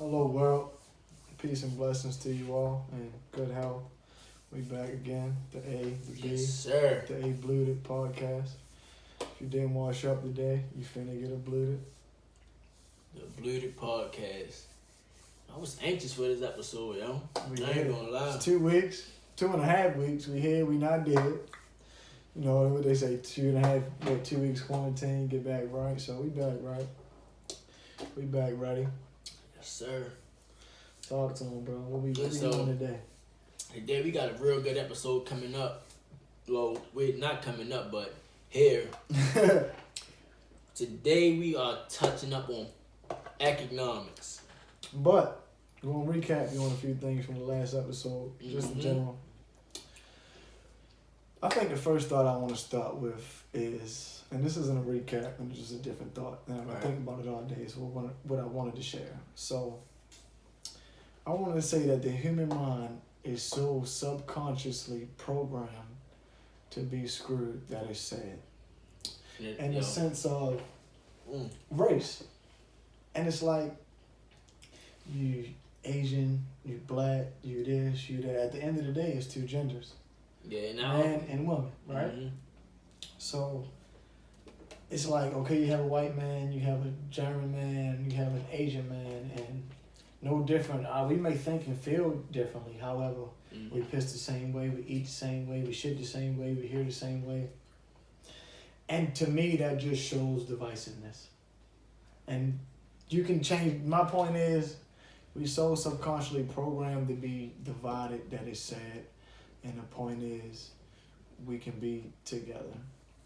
Hello, world. Peace and blessings to you all, and good health. We back again. The A, the B, Yes, sir. the Abluted podcast. If you didn't wash up today, you finna get abluted. The Abluted podcast. I was anxious for this episode, yo. We I ain't here. gonna lie. It's 2 weeks, 2.5 weeks. We here, we not dead. You know what they say, 2 weeks quarantine, get back right. So we back right. We back ready. Yes, sir. Talk to them, bro. What we So- doing today? Today we got a real good episode coming up. Well, we're not coming up, but here. Today we are touching up on economics. But we're gonna recap you on a few things from the last episode, just in general. I think the first thought I want to start with is, and this isn't a recap, and it's just a different thought, and I've been Right. thinking about it all day. So what I wanted to share. So I wanted to say that the human mind is so subconsciously programmed to be screwed that it's sad. In the sense of race. And it's like, you Asian, you black, you this, you that. At the end of the day, it's two genders. Yeah, now. Man and woman, right? Mhm. So it's like, okay, you have a white man, you have a German man, you have an Asian man, and no different. We may think and feel differently. However, we piss the same way, we eat the same way, we shit the same way, we hear the same way. And to me, that just shows divisiveness. And you can change. My point is, we so subconsciously programmed to be divided that it's sad. And the point is, we can be together.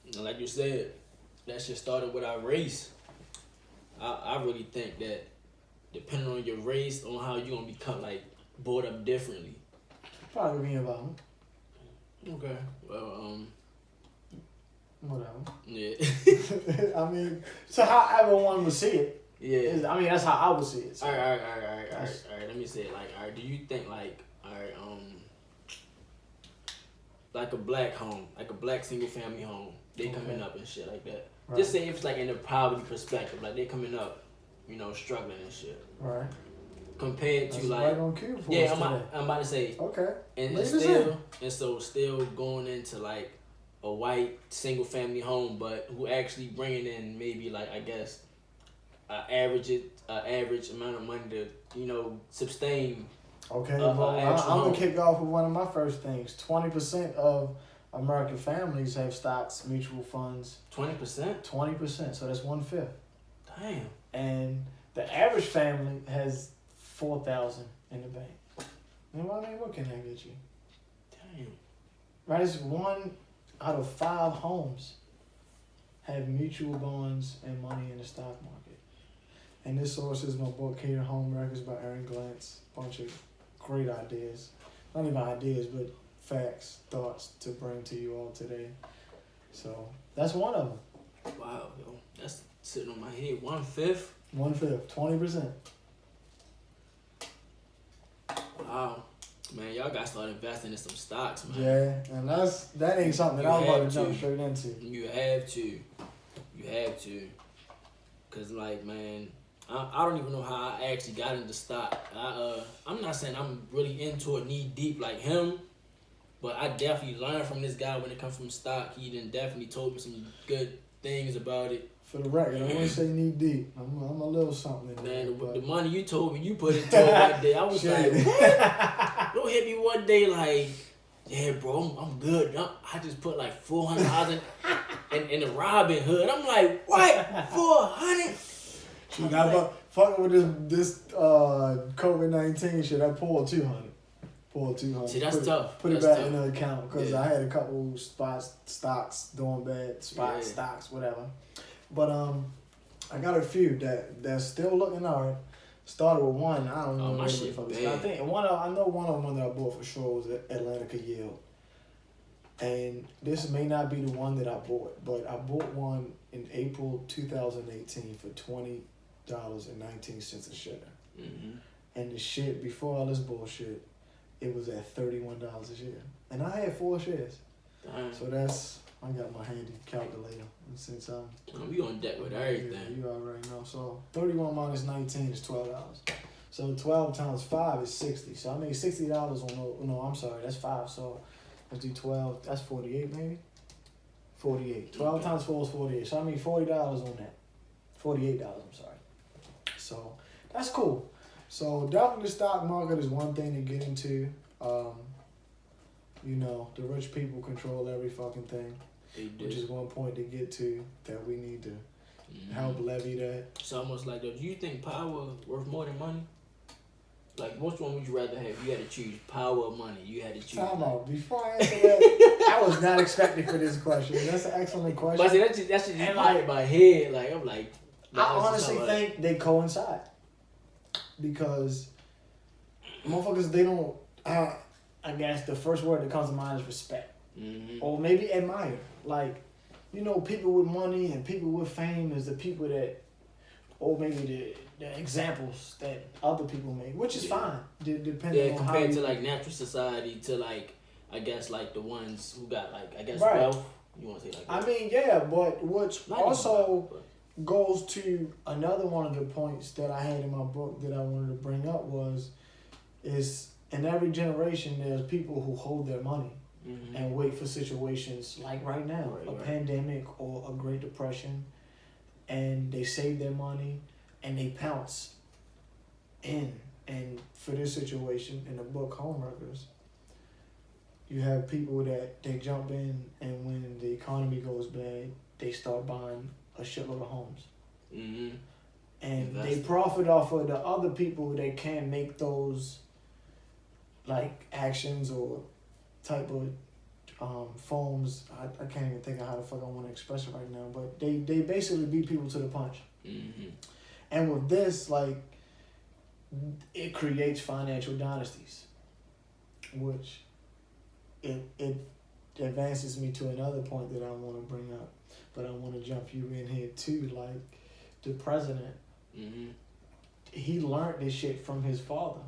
And like you said, that shit started with our race. I really think that depending on your race, on how you're gonna become like brought up differently. Probably being violent. Okay. Well, Whatever. yeah. I mean, so however one would see it. Yeah. I mean, that's how I would see it. So. All right. Let me say it. Like, all right, do you think like like a black home, like a black single family home, they coming up and shit like that. Right. Just say if it's like in the poverty perspective, like they coming up, struggling and shit. Right. Compared That's to like, right on cue for yeah, us today. I'm about to say, Okay. and so still going into like a white single family home, but who actually bringing in maybe like I guess average amount of money to sustain. Okay, well, I'm going to kick off with one of my first things. 20% of American families have stocks, mutual funds. 20%? 20%, so that's 1/5. Damn. And the average family has $4,000 in the bank. And I mean, what can that get you? Damn. Right, it's 1 out of 5 homes have mutual bonds and money in the stock market. And this source is my book here, Home Records by Aaron Glantz. Bunch of great ideas. Not even ideas, but facts, thoughts to bring to you all today. So that's one of them. Wow, yo, that's sitting on my head. 1/5. 1/5, 20%. Wow, man, y'all got to start investing in some stocks, man. Yeah, and that ain't something that I'm about to jump straight into. You have to, cause like, man, I don't even know how I actually got into stock. I'm not saying I'm really into it knee deep like him, but I definitely learned from this guy when it comes from stock. He done definitely told me some good things about it. For the record, I wouldn't say knee deep. I'm a little something in there. Man, the money you told me you put into it one day, I was like, what? Don't hit me one day like, yeah, bro, I'm good. I just put like $400 in the Robin Hood. I'm like, what? 400? Fucking with this COVID-19 shit, I pulled 200. See, that's tough. Put it That's back tough. in the account because I had a couple stocks doing bad, Yeah. stocks, whatever. But I got a few that's still looking alright. Started with one. I don't know. My shit bad. I think I know one of them that I bought for sure was Atlantica Yield. And this may not be the one that I bought, but I bought one in April 2018 for $20.19 a share. Mm-hmm. And the shit, before all this bullshit, it was at $31 a share. And I had 4 shares. Damn. So that's, I got my handy calculator. And since We on deck with everything. You already know. So 31 minus 19 is $12. So 12 times 5 is 60. So I made $60 on no, I'm sorry, that's 5. So let's do 12. That's 48 maybe? 48. 12 times 4 is 48. So I made $40 on that. $48, I'm sorry. So that's cool. So definitely the stock market is one thing to get into. You know, the rich people control every fucking thing. Which is one point to get to that we need to help levy that. It's almost like, do you think power worth more than money? Like, which one would you rather have? You had to choose power or money. You had to choose. Time out. Before I answer that, I was not expecting for this question. That's an excellent question. But see, that's just in my head. Like, I'm like, I honestly think they coincide. Because motherfuckers, they don't, I guess the first word that comes to mind is respect. Mm-hmm. Or maybe admire. Like, you know, people with money and people with fame is the people that, or maybe the examples that other people make, which is fine, depending on how compared to like natural society to like, I guess like the ones who got like, I guess right. wealth. You want to say like that? I mean, yeah, but which Not also wealth, goes to another one of the points that I had in my book that I wanted to bring up is in every generation there's people who hold their money. Mm-hmm. And wait for situations like right now, a pandemic or a Great Depression, and they save their money and they pounce in. And for this situation in the book Homewreckers, you have people that they jump in, and when the economy goes bad, they start buying a shitload of homes. Mm-hmm. And they profit off of the other people that can't make those like actions or type of forms. I can't even think of how the fuck I want to express it right now, but they basically beat people to the punch. Mm-hmm. And with this, like, it creates financial dynasties, which it advances me to another point that I want to bring up, but I want to jump you in here too. Like, the president, he learned this shit from his father.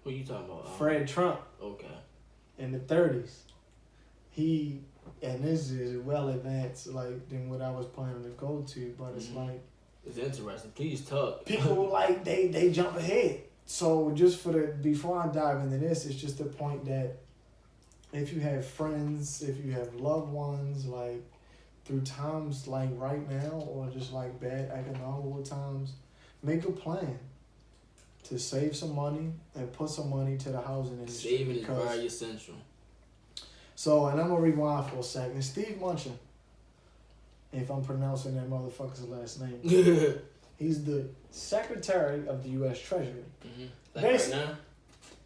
Who you talking about? Fred Trump. Okay. In the 30s. And this is well advanced, like, than what I was planning to go to, but it's like... It's interesting. Please talk. People, like, they jump ahead. So just before I dive into this, it's just the point that if you have friends, if you have loved ones, like, through times like right now, or just like bad economical times, make a plan to save some money and put some money to the housing industry. Saving is very essential. So, and I'm going to rewind for a second. Steve Mnuchin, if I'm pronouncing that motherfucker's last name, he's the Secretary of the U.S. Treasury. Mm-hmm. Like right now?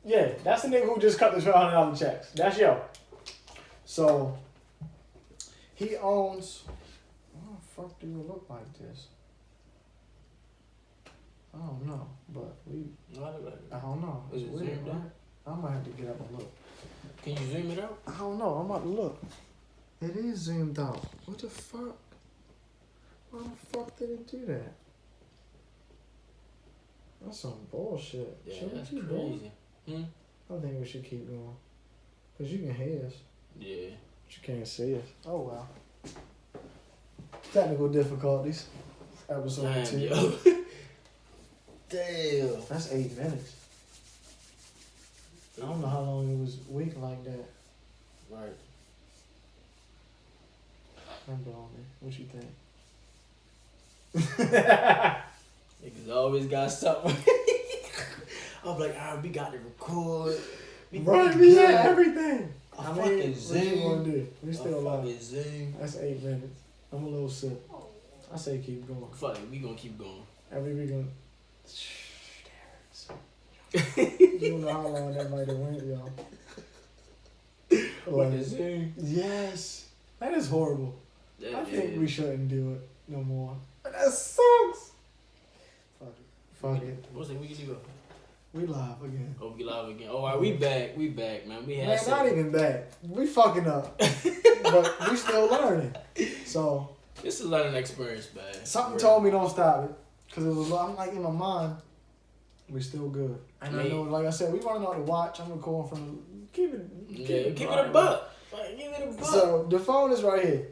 Yeah, that's the nigga who just cut the $1,200 checks. That's yo. So, he owns... Why the fuck do you look like this? I don't know, but I don't know. It's weird, right? I might have to get up and look. Can you zoom it out? I don't know. I'm about to look. It is zoomed out. What the fuck? Why the fuck did it do that? That's some bullshit. Yeah, Should we that's keep crazy. going? I think we should keep going. Because you can hear us. Yeah. But you can't see us. Oh, well. Technical difficulties. Episode 2. Yo. Damn. That's 8 minutes. I don't know how long it was weak like that. Right. Remember on me. What you think? Niggas always got something. I'm like, alright, we got to record. We had everything. I fucking Zoom. What you want to do? We still alive. Zoom. That's 8 minutes. I'm a little sick. I say keep going. Fuck it, we gonna keep going. Every week gonna... You don't know how long that might have went, y'all. What is Zoom? Yes. That is horrible. Yeah, I think we shouldn't do it no more. That sucks. Fuck it. What's it? We can do? We live again. Oh, we live again. Oh, alright, we back. We back, man. We had man, not even back. We fucking up. But we still learning. So. It's a learning experience, man. Something told me don't stop it. Because it was, I'm like in my mind, we still good. And I know, like I said, we running out to watch. I'm recording from, keep it a buck. Give it a buck. So the phone is right here.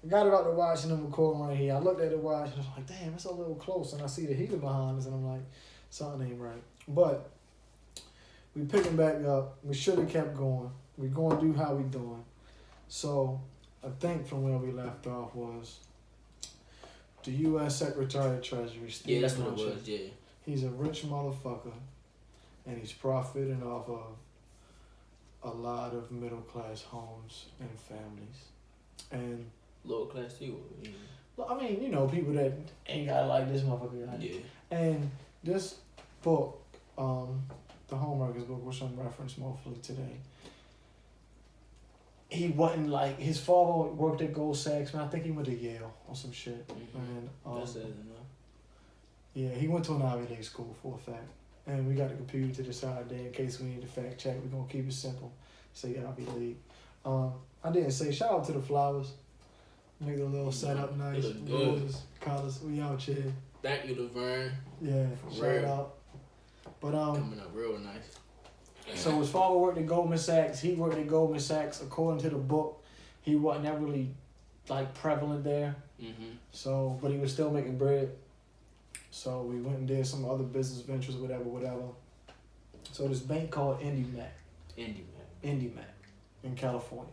I got it out to watch and I'm recording right here. I looked at the watch and I was like, damn, it's a little close. And I see the heater behind us and I'm like, Something ain't right. But we picking back up. We should have kept going. We going to do how we doing. So I think from where we left off was the U.S. Secretary of Treasury. Steve Yeah, that's what it Mnuchin. was. Yeah. He's a rich motherfucker, and he's profiting off of a lot of middle class homes and families. And Lower class too. I mean, you know, people that ain't got it like this motherfucker got it. Yeah. And this book, the Homeworkers book, which I'm referencing mostly today, he wasn't like, his father worked at Gold Sachs, man. I think he went to Yale or some shit. And That's it enough. yeah, he went to an Ivy League school for a fact. And we got the computer to the side there in case we need to fact check. We're gonna keep it simple. Say Ivy League. I didn't say shout out to the flowers. Make the little setup nice. look good. Roses, colors. We out here. Thank you, Laverne. Yeah, For shout real. out. But Coming up real nice. so his father worked at Goldman Sachs. He worked at Goldman Sachs. According to the book, he wasn't that really like prevalent there. So, but he was still making bread. So we went and did some other business ventures, whatever. So this bank called IndyMac in California.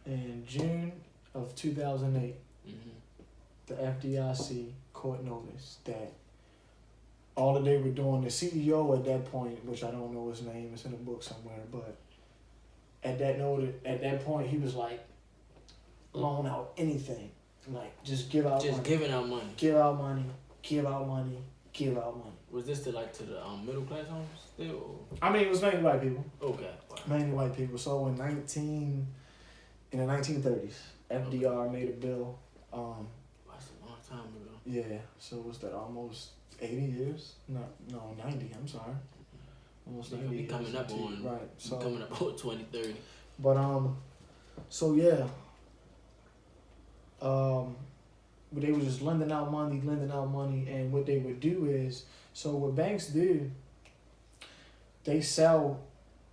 In June of 2008, the FDIC court noticed that all that they were doing, the CEO at that point, which I don't know his name, it's in a book somewhere, but at that point he was like, loan out anything, like just give out Just money. giving out money. Give out money, give out money, give out money. Was this to the middle class homes still? Or? I mean, it was mainly white people. Okay. Wow. Mainly white people. So in the 1930s, FDR made a bill. That's a long time ago. Yeah. So was that almost 80 years? No, 90. I'm sorry. Almost Yeah, 90 we years. coming up on Right. So coming up on 2030. But so yeah. But they were just lending out money, and what they would do is, so what banks do, they sell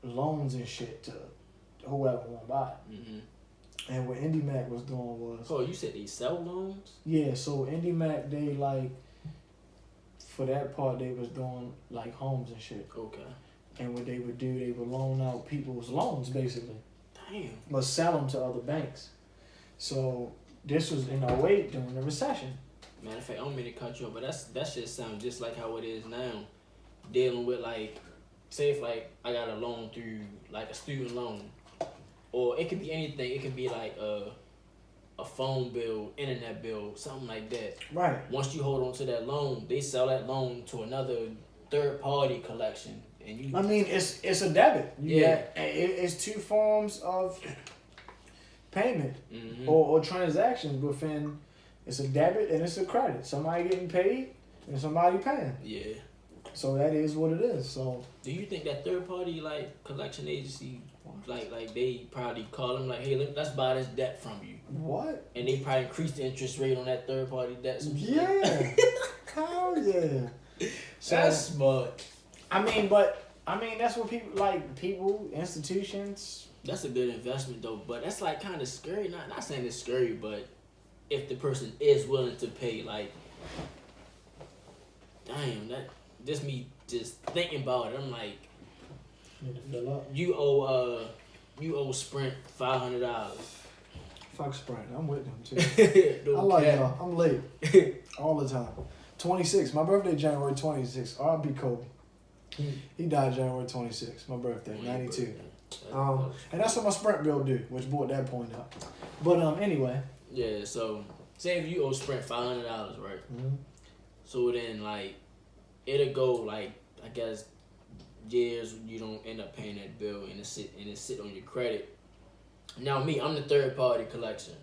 loans and shit to whoever want to buy it. And what IndyMac was doing was, Oh, you said they sell loans? yeah, so IndyMac, they like, for that part, they was doing like homes and shit. Okay. And what they would do, they would loan out people's loans basically, Damn. but sell them to other banks. So this was in 08 during the recession. Matter of fact, I don't mean to cut you off, but that shit sounds just like how it is now. Dealing with like, say if like I got a loan through like a student loan, or it could be anything. It could be like a phone bill, internet bill, something like that. Right. Once you hold on to that loan, they sell that loan to another third party collection, and you. I mean, it's a debit. Yeah. It's two forms of payment Mhm. or transactions within. It's a debit and it's a credit. Somebody getting paid and somebody paying. Yeah. So that is what it is. So Do you think that third party like collection agency, like they probably call them like, hey, let's buy this debt from you, what? and they probably increase the interest rate on that third party debt. Some shit. Yeah. Hell yeah. So That's smart. I mean, that's what people, institutions. That's a good investment though, but that's like kind of scary. Not saying it's scary, but if the person is willing to pay, like, damn, that just me just thinking about it. I'm like, Need to fill up. you owe Sprint $500. Fuck Sprint. I'm with them too. No I like cap. y'all. I'm late all the time. 26. My birthday January 26th. R.I.P. Kobe. He died January 26th. My birthday, 92. And that's what my Sprint bill do, which brought that point up. But anyway. Yeah, so say if you owe Sprint $500, right? Mm-hmm. So then like it'll go like I guess years you don't end up paying that bill and it sit on your credit. Now me, I'm the third party collection.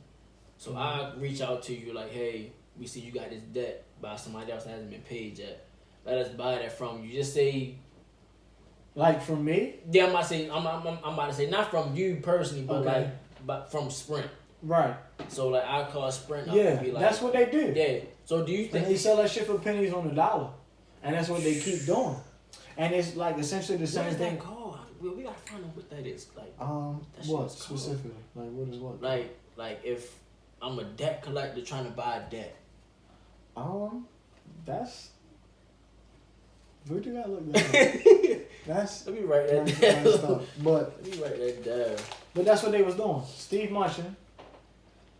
So I reach out to you like, hey, we see you got this debt by somebody else that hasn't been paid yet. Let us buy that from you. Just say, like from me? yeah, I'm about to say not from you personally, but Okay. but from Sprint. Right. So like I call Sprint up Yeah, and be like, that's what they do. yeah. So do you And think they sell that shit for pennies on the dollar. And that's what they keep doing. And it's like essentially the what same is thing. that called? We gotta find out what that is. Like that What shit is cold. specifically? Like what is what? like if I'm a debt collector trying to buy a debt. That's. What you gotta look that up? That's. Let me write that That's down. stuff. But Let me write that down. But that's what they was doing. Steve Munchin,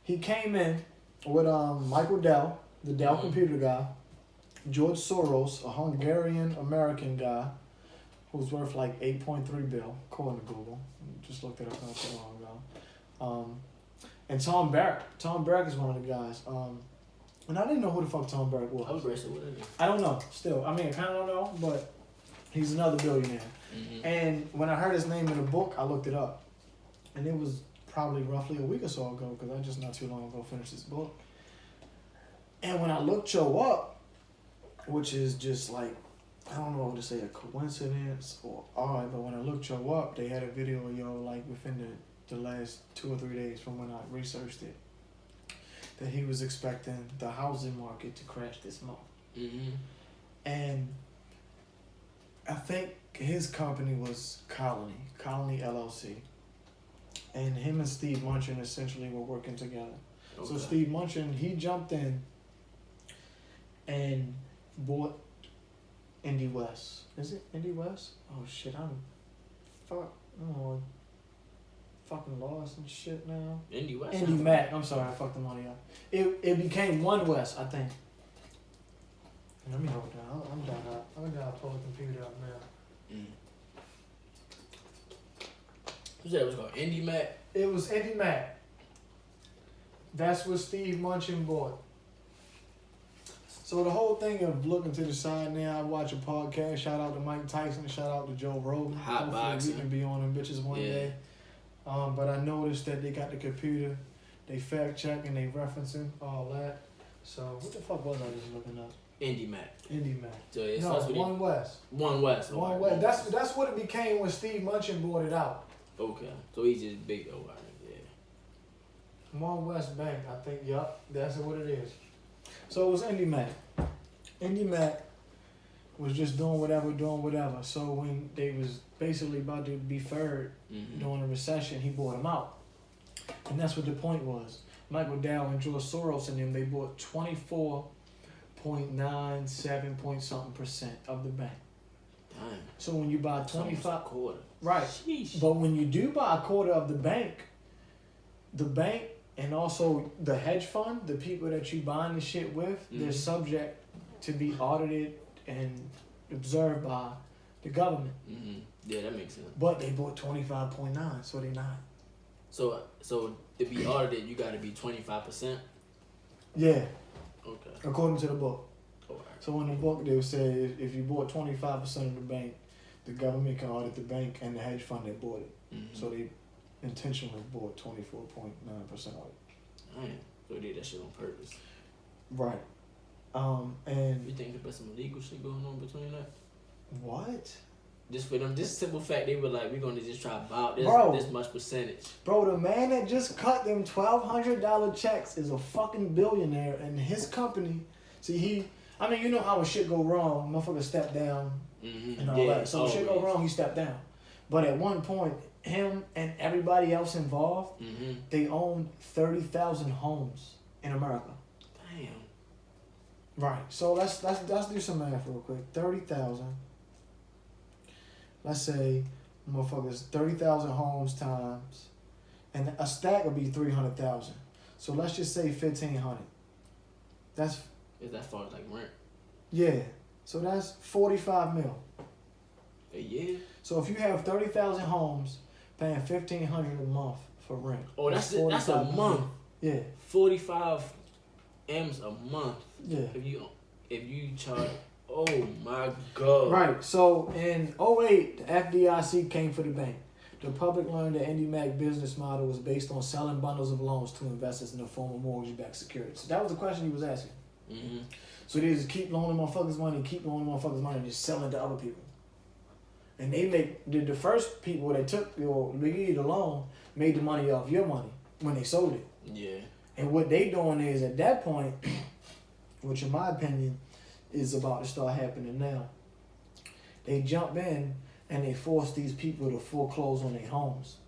he came in with Michael Dell, the Dell computer guy, George Soros, a Hungarian-American guy who's worth like $8.3 billion, according to Google. Just looked it up not too long ago. And Tom Barrack. Tom Barrack is one of the guys. And I didn't know who the fuck Tom Barrack was. I was racing with it. I don't know. Still, I mean, I kind of don't know, but he's another billionaire. Mm-hmm. And when I heard his name in the book, I looked it up. And it was probably roughly a week or so ago, because I just not too long ago finished this book. And when I looked Joe up, which is just like, I don't know what to say, a coincidence or odd, but when I looked Joe up, they had a video of Yo like within the last 2 or 3 days from when I researched it, that he was expecting the housing market to crash this month. Mm-hmm. And I think his company was Colony LLC. And him and Steve Munchin essentially were working together. Okay. So Steve Munchin, he jumped in and bought Indy West. Is it Indy West? Oh shit, fucking lost and shit now. Indy West. Indy Mac. I'm sorry, I fucked the money up. It became One West, I think. Let me hold it down. I'm done. I'm gonna pull the computer up now. Mm. You said it was called Indy Mac? It was Indy Mac. That's what Steve Munchin bought. So the whole thing of looking to the side now, I watch a podcast. Shout out to Mike Tyson. Shout out to Joe Rogan. Hot boxing. We can be on them bitches one day. But I noticed that they got the computer. They fact checking, they referencing all that. So what the fuck was I just looking up? Indy Mac. Indy Mac. So it's no, One West. One West. One West. That's what it became when Steve Munchin bought it out. Okay. So he's just big over there. Yeah. One West Bank, I think. Yup, that's what it is. So it was Indy Mac. Indy Mac was just doing whatever. So when they was basically about to be fired during the recession, he bought them out. And that's what the point was. Michael Dow and George Soros and them, they bought 24.97% of the bank. Damn. So when you buy 25 quarter. Right. Sheesh. But when you do buy a quarter of the bank and also the hedge fund, the people that you buying the shit with, they're subject to be audited and observed by the government. Mm-hmm. Yeah, that makes sense. But they bought 25.9, so they not. So to be audited, you got to be 25%. Yeah. Okay. According to the book. All right. So in the book they would say if you bought 25% of the bank, the government can audit the bank and the hedge fund that bought it. Mm-hmm. So they intentionally bought 24.9% of it. Damn. So they did that shit on purpose. Right. And You think there's some illegal shit going on between that? what? Just for them, just simple fact, they were like, we're gonna just try to buy out this much percentage. Bro, the man that just cut them $1,200 checks is a fucking billionaire, and his company. See, you know how when shit go wrong, motherfucker step down and all that. So when shit go wrong, he stepped down. But at one point, him and everybody else involved, they owned 30,000 homes in America. Damn. Right. So let's do some math real quick. 30,000. Let's say, motherfuckers, 30,000 homes times, and a stack would be 300,000. So let's just say 1,500. That's. Is that far as like rent? Yeah. So that's 45 mil. A year? So if you have 30,000 homes paying $1,500 a month for rent. Oh, that's a month. Yeah. 45 M's a month. Yeah. If you charge. Oh my God. Right. So in 2008, the FDIC came for the bank. The public learned the Indy Mac business model was based on selling bundles of loans to investors in the form of mortgage-backed securities. So that was the question he was asking. Mm-hmm. So they just keep loaning motherfuckers money, and just selling to other people. And they the first people that took they gave you the loan made the money off your money when they sold it. Yeah. And what they doing is at that point, which in my opinion is about to start happening now, they jump in and they force these people to foreclose on their homes.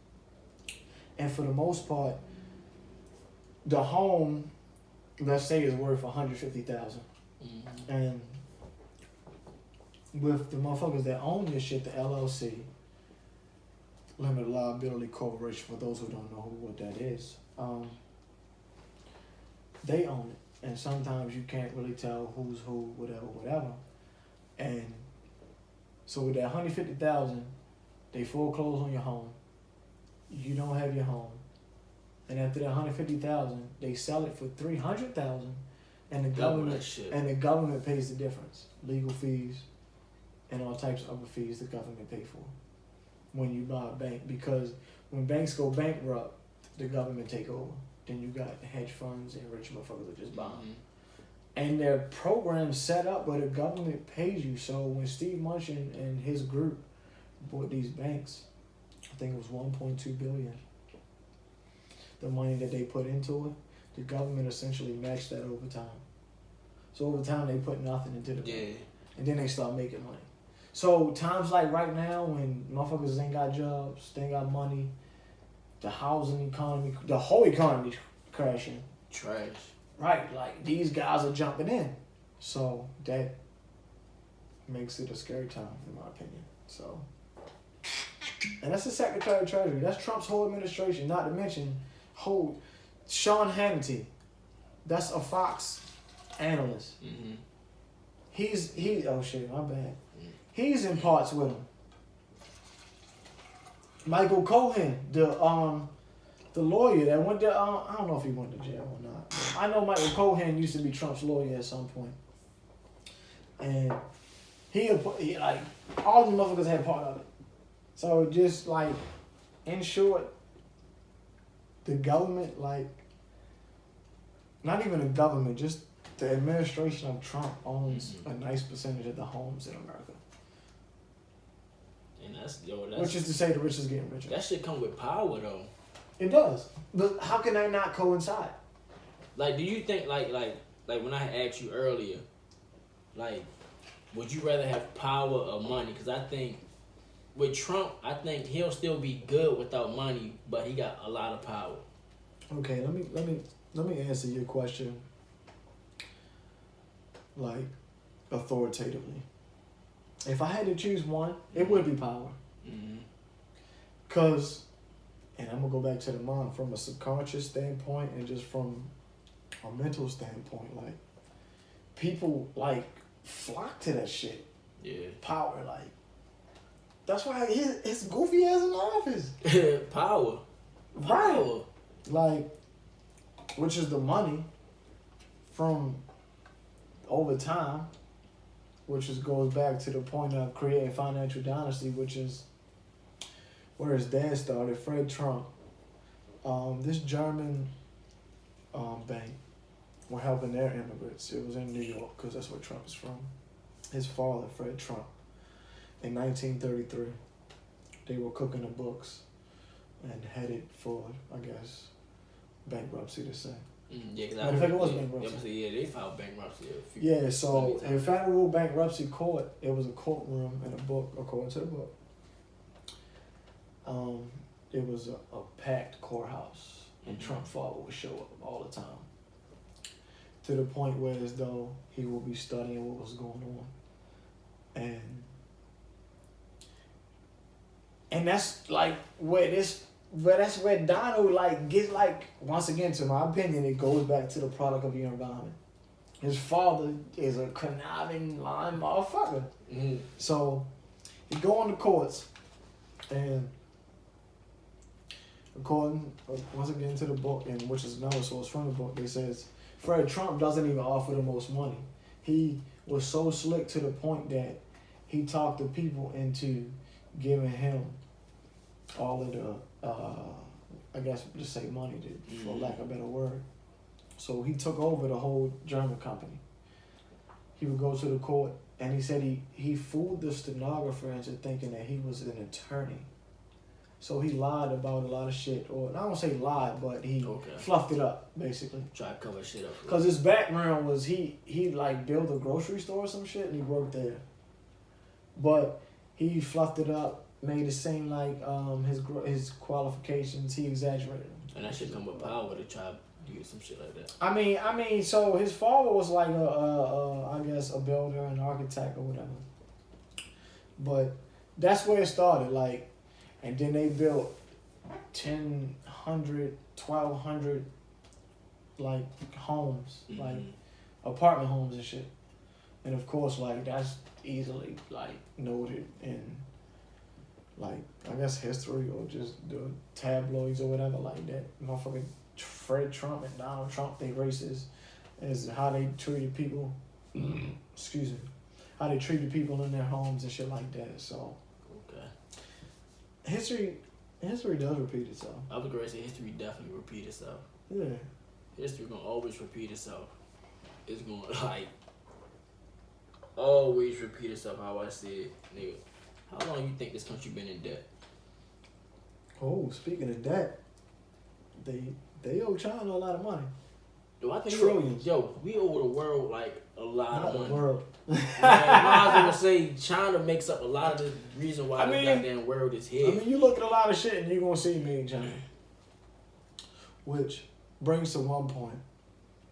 And for the most part, the home, let's say, is worth $150,000, and with the motherfuckers that own this shit, the LLC, Limited Liability Corporation, for those who don't know what that is, they own it. And sometimes you can't really tell who's who, whatever. And so with that $150,000, they foreclose on your home. You don't have your home. And after that $150,000, they sell it for $300,000, and the government pays the difference, legal fees, and all types of other fees the government pay for when you buy a bank. Because when banks go bankrupt, the government take over. Then you got hedge funds and rich motherfuckers that just buy them. Mm-hmm. And their program's set up where the government pays you. So when Steve Mnuchin and his group bought these banks, I think it was $1.2 billion. The money that they put into it, the government essentially matched that over time. So over time they put nothing into the bank, and then they start making money. So times like right now when motherfuckers ain't got jobs, they ain't got money, the housing economy, the whole economy crashing. Trash. Right, like these guys are jumping in. So that makes it a scary time, in my opinion. So, and that's the Secretary of Treasury. That's Trump's whole administration. Not to mention, Sean Hannity. That's a Fox analyst. Mm-hmm. He. Oh shit, my bad. He's in parts with him. Michael Cohen, the lawyer that went to, I don't know if he went to jail or not. I know Michael Cohen used to be Trump's lawyer at some point. And he like, all the motherfuckers had part of it. So just like, in short, the government, like, not even the government, just the administration of Trump owns a nice percentage of the homes in America. And that's which is to say the rich is getting richer. That shit come with power though. It does. But how can that not coincide? Like, do you think like when I asked you earlier, like, would you rather have power or money? Because I think with Trump, I think he'll still be good without money, but he got a lot of power. Okay, let me answer your question like authoritatively. If I had to choose one, it would be power. Mm-hmm. Cause, and I'm gonna go back to the mind from a subconscious standpoint and just from a mental standpoint. Like, people like flock to that shit. Yeah. Power, like. That's why his goofy ass in the office. Power. Right. Like, which is the money from over time, which goes back to the point of creating financial dynasty, which is where his dad started, Fred Trump. This German bank were helping their immigrants. It was in New York because that's where Trump is from. His father, Fred Trump, in 1933, they were cooking the books and headed for, I guess, bankruptcy to say. Yeah, because I think it was bankruptcy. Yeah, they filed bankruptcy. Yeah, so in federal bankruptcy court, it was a courtroom and a book, according to the book. It was a packed courthouse, and Trump father would show up all the time. To the point where as though he will be studying what was going on. And that's like that's where Donald like gets like, once again, to my opinion, it goes back to the product of your environment. His father is a conniving, lying motherfucker. Mm-hmm. So he go on the courts, and according once again to the book, and which is another source from the book, they says Fred Trump doesn't even offer the most money. He was so slick to the point that he talked the people into giving him all of the, I guess just say money, for lack of a better word. So he took over the whole German company. He would go to the court, and he said he fooled the stenographer into thinking that he was an attorney. So he lied about a lot of shit, or I don't say lied, but he fluffed it up, basically. Try to cover shit up. Because his background was he like built a grocery store or some shit, and he worked there. But he fluffed it up, made it seem like his qualifications, he exaggerated them. And that shit come with power to try to do some shit like that. I mean, so his father was like I guess a builder, an architect or whatever. But that's where it started. Like, and then they built 1,000, 1,200 like homes, like apartment homes and shit. And of course, like that's easily like noted in like I guess history or just the tabloids or whatever like that. Motherfucking Fred Trump and Donald Trump, they racist as how they treated people. Excuse me, how they treated people in their homes and shit like that. So Okay. history does repeat itself. I was going to say history definitely repeat itself. Yeah. History gonna always repeat itself. It's gonna like always repeat itself. How I said, nigga. How long you think this country been in debt? Oh, speaking of that, they owe China a lot of money. Yo, I think Trillions. we owe the world like a lot of money. The world. Might as well say China makes up a lot of the reason why the goddamn world is here. I mean, you look at a lot of shit and you're gonna see made in China. Which brings to one point,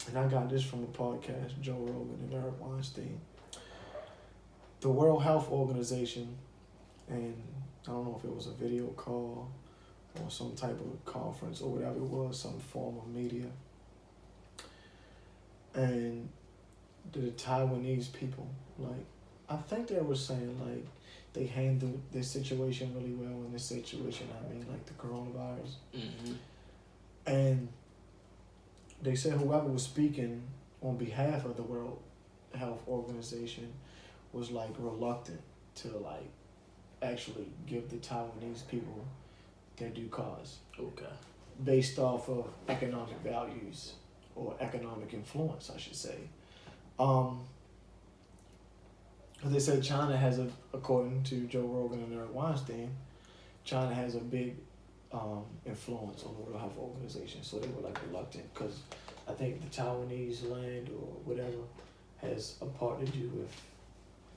and I got this from a podcast, Joe Rogan and Eric Weinstein. The World Health Organization, and I don't know if it was a video call or some type of conference or whatever it was, some form of media. And the Taiwanese people, like, I think they were saying, like, they handled this situation really well. In this situation, I mean, like the coronavirus. Mm-hmm. And they said whoever was speaking on behalf of the World Health Organization was, like, reluctant to, like, actually give the Taiwanese people their due cause. Okay. Based off of economic values or economic influence, I should say. They said China has according to Joe Rogan and Eric Weinstein, China has a big influence on the World Health Organization. So they were like reluctant because I think the Taiwanese land or whatever has a part to do with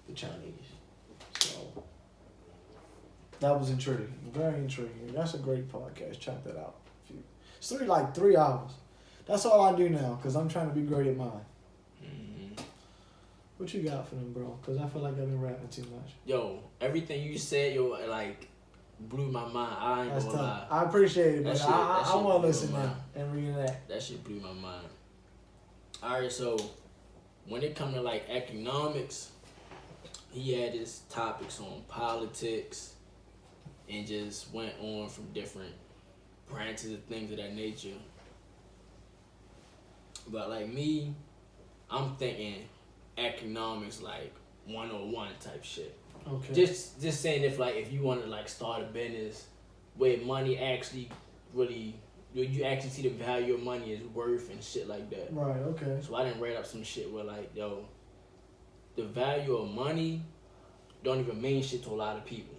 the Chinese. So that was intriguing, very intriguing. That's a great podcast. Check that out. It's 3 hours. That's all I do now because I'm trying to be great at mine. Mm-hmm. What you got for them, bro? Because I feel like I've been rapping too much. Yo, everything you said, yo, like blew my mind. I ain't That's gonna tough. lie. I appreciate it, That but shit- I want to blew listen my now mind. and read that. That shit blew my mind. Alright, so when it come to like economics, he had his topics on politics and just went on from different branches of things of that nature. But like me, I'm thinking economics like 101 type shit. Okay. Just saying if you want to like start a business where money actually really you actually see the value of money is worth and shit like that. Right. Okay. So I didn't write up some shit where like yo, the value of money don't even mean shit to a lot of people.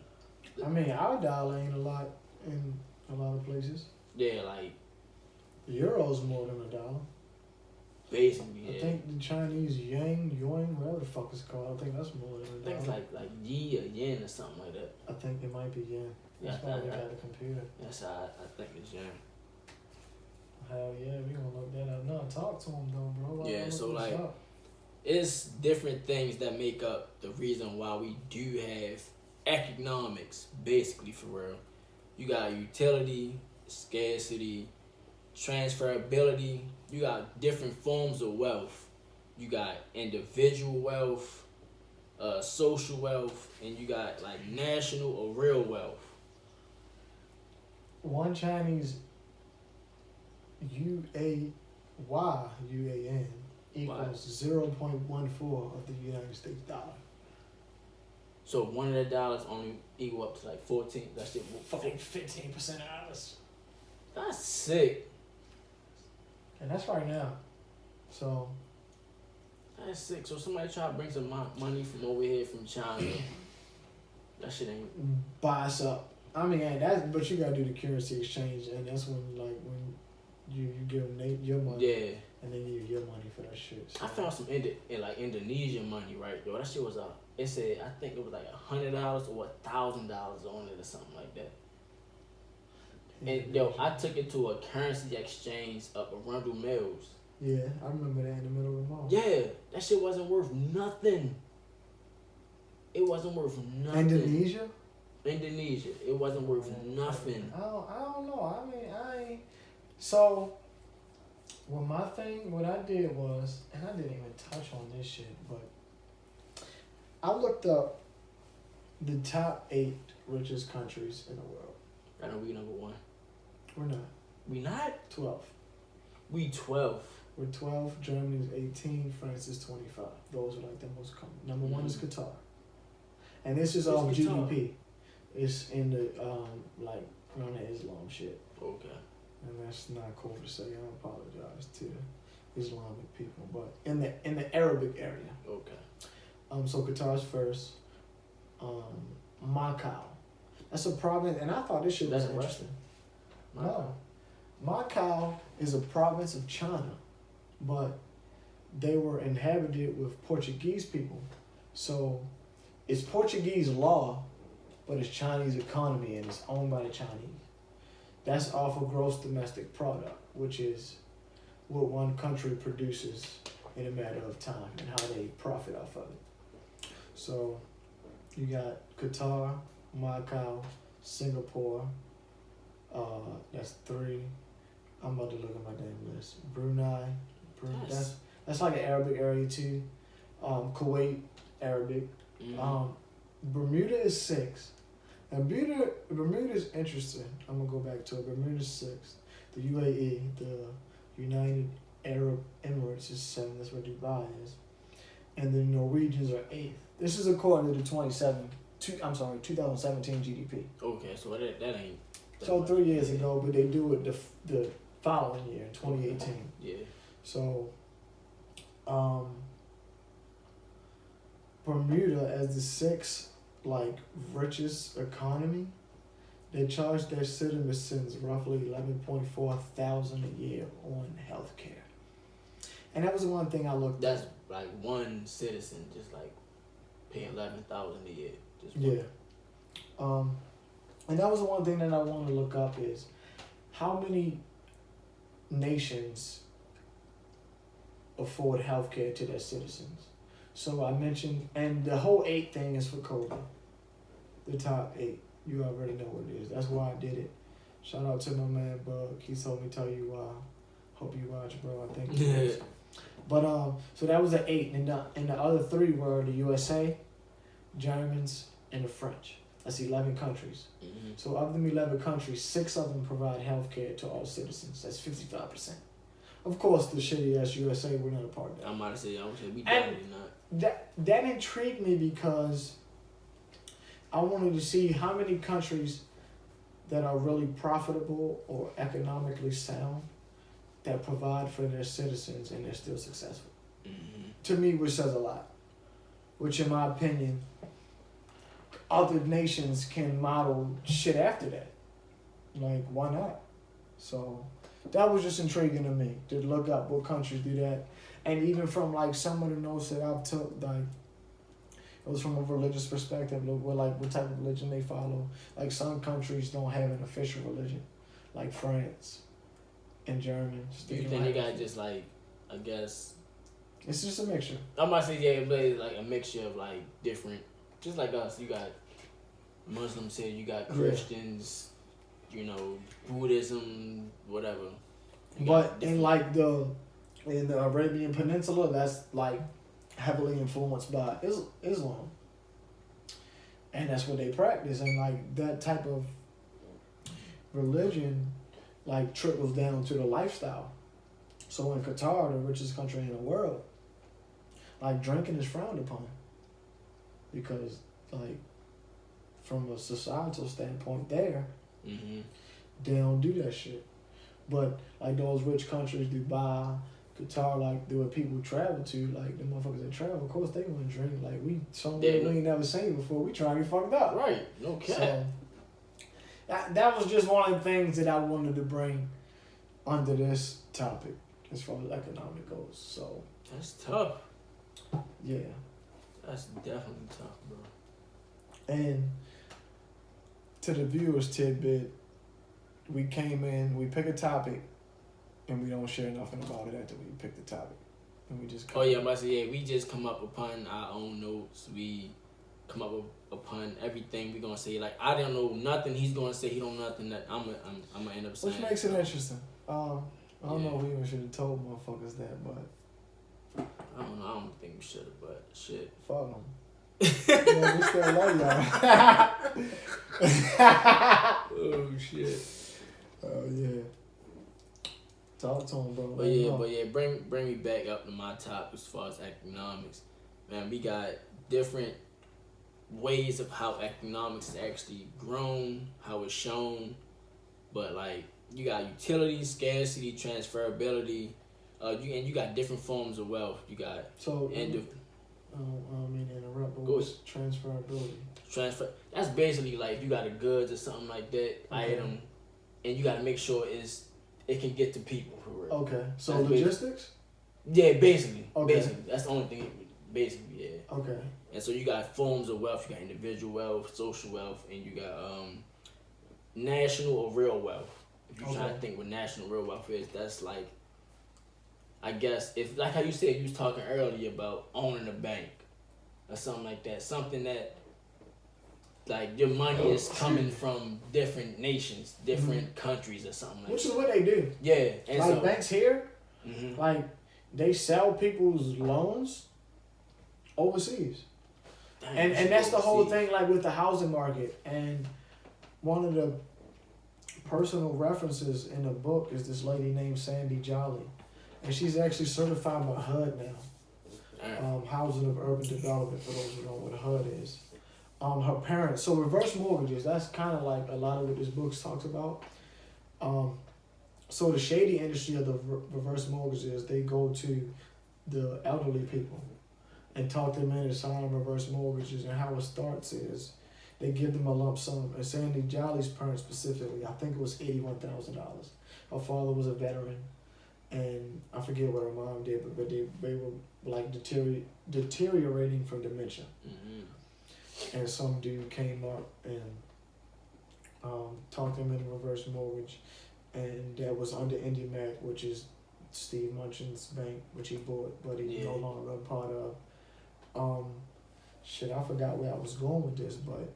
I mean, our dollar ain't a lot in a lot of places. Yeah, like The euro's more than a dollar. basically. Yeah. I think the Chinese yuan, whatever the fuck it's called, I think that's more than a I think dollar. it's like yi or yen or something like that. I think it might be yen. That's Yeah, why they got a computer. That's how I think it's yen. Hell yeah, we gonna look that up. No, talk to him though, bro. Why Yeah, look so this like up? it's different things that make up the reason why we do have economics, basically for real. You got utility, scarcity, transferability. You got different forms of wealth. You got individual wealth, social wealth, and you got like national or real wealth. One Chinese UAN equals 0.14 of the United States dollar. So one of the dollars only equal up to like 14. That shit Fucking 15% of ours. That's sick. And that's right now. So That's sick. So somebody try to bring some money from over here from China. That shit ain't. buy us up. I mean, and that's but you gotta do the currency exchange, and that's when when you give them your money, Yeah. and they give you your money for that shit. So. I found some Indonesian money, right? Yo, that shit was it said I think it was like $100 or $1,000 on it or something like that. And yo, I took it to a currency exchange up Arundel Mills. Yeah, I remember that in the middle of the mall. Yeah, that shit wasn't worth nothing. it wasn't worth nothing. Indonesia, it wasn't worth nothing. I don't know. I mean, so. Well, what I did was, and I didn't even touch on this shit, but I looked up the top 8 richest countries in the world. I know we number 1. We're not. We not? 12. We 12. We're 12. Germany is 18. France is 25. Those are like the most common. Number 1 is Qatar. And this is off GDP. It's in the, like, around the Islam shit. Okay. And that's not cool to say. I apologize to Islamic people, but in the Arabic area. Okay. So Qatar's first. Macau. That's a province, and I thought this shit was interesting. No, Macau is a province of China, but they were inhabited with Portuguese people. So it's Portuguese law, but it's Chinese economy and it's owned by the Chinese. That's off of gross domestic product, which is what one country produces in a matter of time and how they profit off of it. So you got Qatar, Macau, Singapore. That's 3. I'm about to look at my damn list. Brunei. Yes. That's like an Arabic area too. Kuwait, Arabic. Mm-hmm. Bermuda is 6. And Bermuda is interesting. I'm gonna go back to it. Bermuda's 6. The UAE, the United Arab Emirates, is 7. That's where Dubai is. And the Norwegians are 8th. This is according to the 2017 GDP. Okay, so that ain't. So 3 years ago, but they do it the following year, 2018. Yeah. So, Bermuda as the 6th richest economy, they charge their citizens roughly $11.4 thousand a year on healthcare. And that was the one thing I looked at. That's like one citizen just like paying $11,000 a year. Just one. And that was the one thing that I wanted to look up is how many nations afford healthcare to their citizens. So I mentioned, and the whole 8 thing is for COVID. The top 8. You already know what it is. That's why I did it. Shout out to my man Bug. He told me tell you why. Hope you watch, bro. I think. Yeah. But so that was the 8, and the other 3 were the USA, Germans, and the French. That's 11 countries. Mm-hmm. So of them 11 countries, 6 of them provide health care to all citizens. That's 55%. Of course, the shitty ass USA, we're not a part of that. I would say we definitely not. That intrigued me because I wanted to see how many countries that are really profitable or economically sound that provide for their citizens and they're still successful. Mm-hmm. To me, which says a lot. Which, in my opinion, other nations can model shit after that. Like, why not? So that was just intriguing to me to look up what countries do that. And even from like some of the notes that I've took, like it was from a religious perspective, what type of religion they follow. Like some countries don't have an official religion, like France and Germany. Do you think they got just like, I guess it's just a mixture. I'm about to say yeah, but it's like a mixture of like different, just like us. You got Muslims here, you got Christians, you know, Buddhism, whatever. But in the Arabian Peninsula, that's like heavily influenced by Islam, and that's what they practice. And like that type of religion, like trickles down to the lifestyle. So in Qatar, the richest country in the world, like drinking is frowned upon because like from a societal standpoint there, mm-hmm. they don't do that shit. But like those rich countries, Dubai, Qatar, like the people travel to, like the motherfuckers that travel, of course they want to drink. Like we somewhere we ain't never seen before. We try to get fucked up. Right. No cap. So that was just one of the things that I wanted to bring under this topic as far as economic goes. So that's tough. Yeah. That's definitely tough, bro. And to the viewers tidbit, we came in, we pick a topic, and we don't share nothing about it after we pick the topic. And we just I'm about to say, we just come up upon our own notes. We come up with upon everything we gonna say. Like I don't know nothing. He's gonna say he don't know nothing that I'm gonna end up saying. Which makes it interesting. I don't know if we even should have told motherfuckers that, but I don't know. I don't think we should have, but shit. fuck them. Yeah, we still love y'all. Oh shit. Oh yeah. Talk to him, bro. But yeah, bring me back up to my top as far as economics. Man, we got different ways of how economics is actually grown, how it's shown. But like you got utility, scarcity, transferability, you got different forms of wealth. You got I don't mean to interrupt, but what's transferability? Transfer. That's basically like you got a goods or something like that item, and you got to make sure it can get to people for real. Okay, so that's logistics. Basically. Okay. Basically, that's the only thing. Basically, yeah. Okay. And so you got forms of wealth. You got individual wealth, social wealth, and you got national or real wealth. If you're trying to think what national real wealth is, that's like, I guess, if like how you said you was talking earlier about owning a bank or something like that, something that like your money is coming from different nations, different countries or something like that. Which is what they do. Yeah. And like so, banks here, like they sell people's loans overseas. Damn, And that's the whole thing, like with the housing market. And one of the personal references in the book is this lady named Sandy Jolly. And she's actually certified by HUD now. Housing of Urban Development, for those who know what HUD is. Her parents, so reverse mortgages, that's kind of like a lot of what this book talks about. So the shady industry of the reverse mortgages, they go to the elderly people and talk them into signing reverse mortgages. And how it starts is they give them a lump sum. And Sandy Jolly's parents specifically, I think it was $81,000. Her father was a veteran, and I forget what her mom did, but they were like deteriorating from dementia. And some dude came up and talked them into reverse mortgage, and that was under IndyMac, which is Steve Munchin's bank, which he bought, but he's no longer a part of. I forgot where I was going with this, but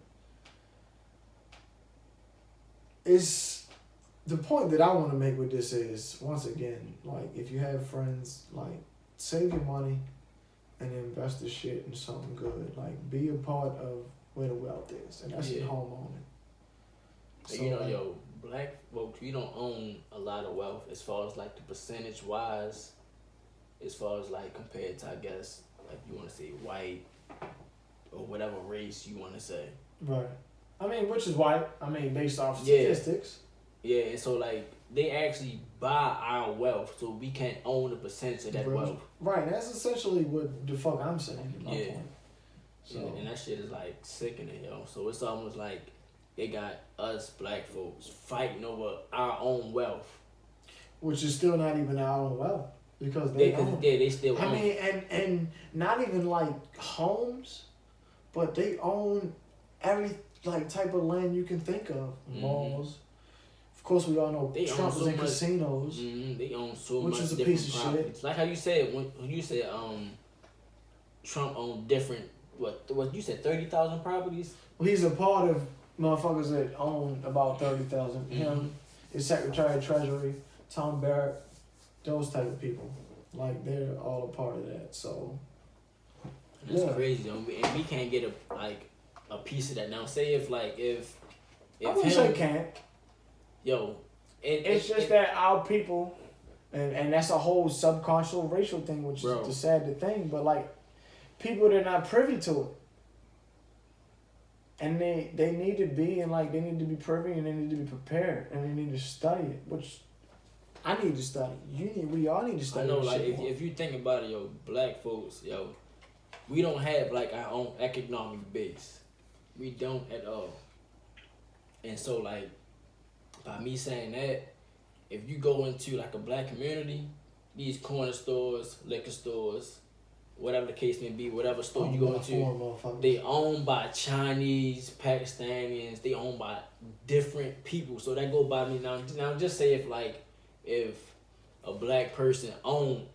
it's the point that I want to make with this is, once again, like if you have friends, like save your money and invest the shit in something good. Like be a part of where the wealth is, and that's in home owning. So, black folks, we don't own a lot of wealth as far as like the percentage wise, as far as like compared to, I guess, like you want to say white or whatever race you want to say. Right. I mean, which is white. I mean, based off statistics. Yeah, and so like they actually buy our wealth, so we can't own a percentage of that wealth. Right. That's essentially what the fuck I'm saying. In my point. So and that shit is like sickening, yo. So it's almost like they got us black folks fighting over our own wealth, which is still not even our own wealth because they still. I mean, and not even like homes, but they own every like type of land you can think of. Malls. Of course, we all know Trump was in casinos. They own so much, which is a different piece of properties. shit. Like how you said when you said Trump owned different what you said 30,000 properties. Well, he's a part of motherfuckers that own about 30,000. Him, his Secretary of Treasury, Tom Barrett, those type of people. Like they're all a part of that. So that's crazy, and we can't get a piece of that now. Say if I wouldn't say can't. Yo, it's just that our people, and that's a whole subconscious racial thing, which is the sad thing. But like, people that are not privy to it, and they need to be, and like they need to be privy, and they need to be prepared, and they need to study it. Which I need to study. We all need to study. I know, like if you think about it, yo, black folks, yo, we don't have like our own economic base. We don't at all. And so like, by me saying that, if you go into like a black community, these corner stores, liquor stores, whatever the case may be, whatever store you go into, they owned by Chinese, Pakistanians, they owned by different people. So that go by me now. Just say if a black person owned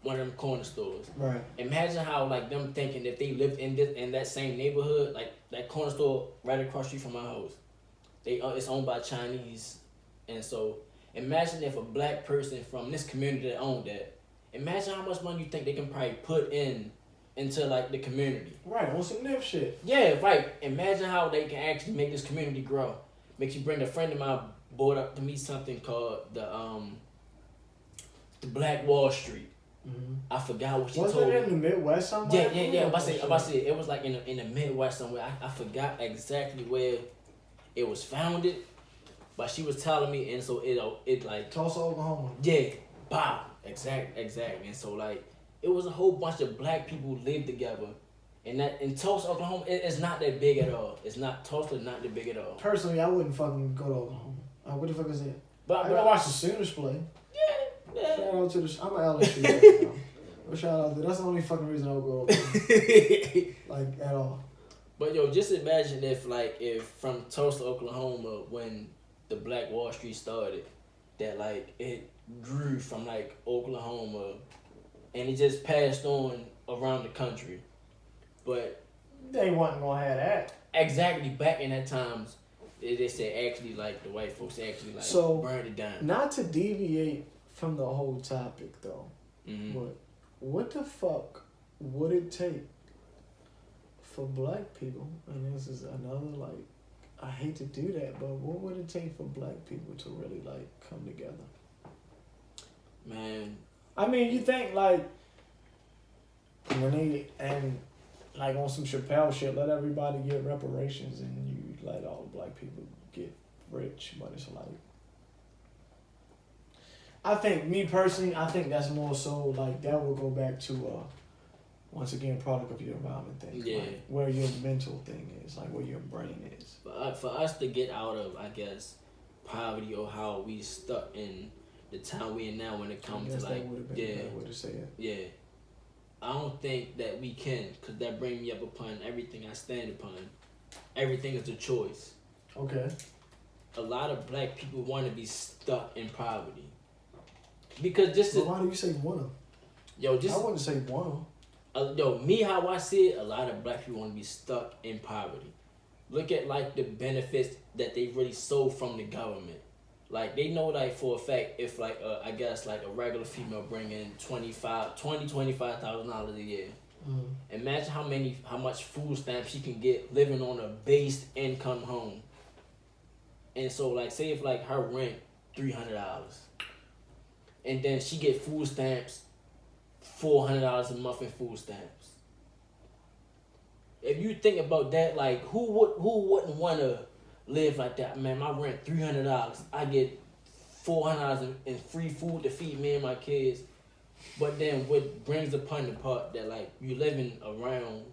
one of them corner stores. Right. Imagine how like them thinking if they lived in that same neighborhood, like that corner store right across the street from my house. It's owned by Chinese, and so imagine if a black person from this community that owned that. Imagine how much money you think they can probably put into like the community. Right, on some nip shit. Yeah, right. Imagine how they can actually make this community grow. Makes you bring a friend of mine brought up to me something called the Black Wall Street. Mm-hmm. I forgot what she was told me. Was it in the Midwest somewhere? Yeah. I'm about to say it was like in the Midwest somewhere. I forgot exactly where it was founded, but she was telling me, and so it like Tulsa, Oklahoma. Yeah, wow, exactly. And so like it was a whole bunch of black people who lived together, and that in Tulsa, Oklahoma, it's not that big at all. It's not Tulsa, not that big at all. Personally, I wouldn't fucking go to Oklahoma. What the fuck is it? But I watch the Sooners play. Yeah. Shout out to I'm an LSU fan. But shout out to that's the only fucking reason I would go to Oklahoma. Like at all. But yo, just imagine if from Tulsa, Oklahoma, when the Black Wall Street started, that like it grew from like Oklahoma, and it just passed on around the country. But they wasn't gonna have that. Exactly, back in that times, they said actually like the white folks actually like burned it down. Not to deviate from the whole topic though, but what the fuck would it take for black people, and this is another like, I hate to do that, but what would it take for black people to really like come together? Man, I mean, you think like when they and like on some Chappelle shit, let everybody get reparations and you let all the black people get rich, but it's like, I think me personally, I think that's more so like that will go back to once again, product of your environment thing. Yeah. Like where your mental thing is, like where your brain is. For us to get out of, I guess, poverty or how we stuck in the time we in now when it comes to like, yeah, way to say it. Yeah. I don't think that we can, because that brings me up upon everything I stand upon. Everything is a choice. Okay. A lot of black people want to be stuck in poverty. Because just why do you say wanna? Yo, just I wouldn't say wanna. Me how I see it, a lot of black people want to be stuck in poverty. Look at like the benefits that they really sold from the government. Like they know like for a fact if like I guess like a regular female bring in $25,000 a year. Imagine how much food stamps she can get living on a base income home. And so like say if like her rent $300, and then she get food stamps $400 a month in food stamps. If you think about that, like who wouldn't want to live like that? Man, my rent $300. I get $400 in free food to feed me and my kids. But then what brings upon the part that like you living around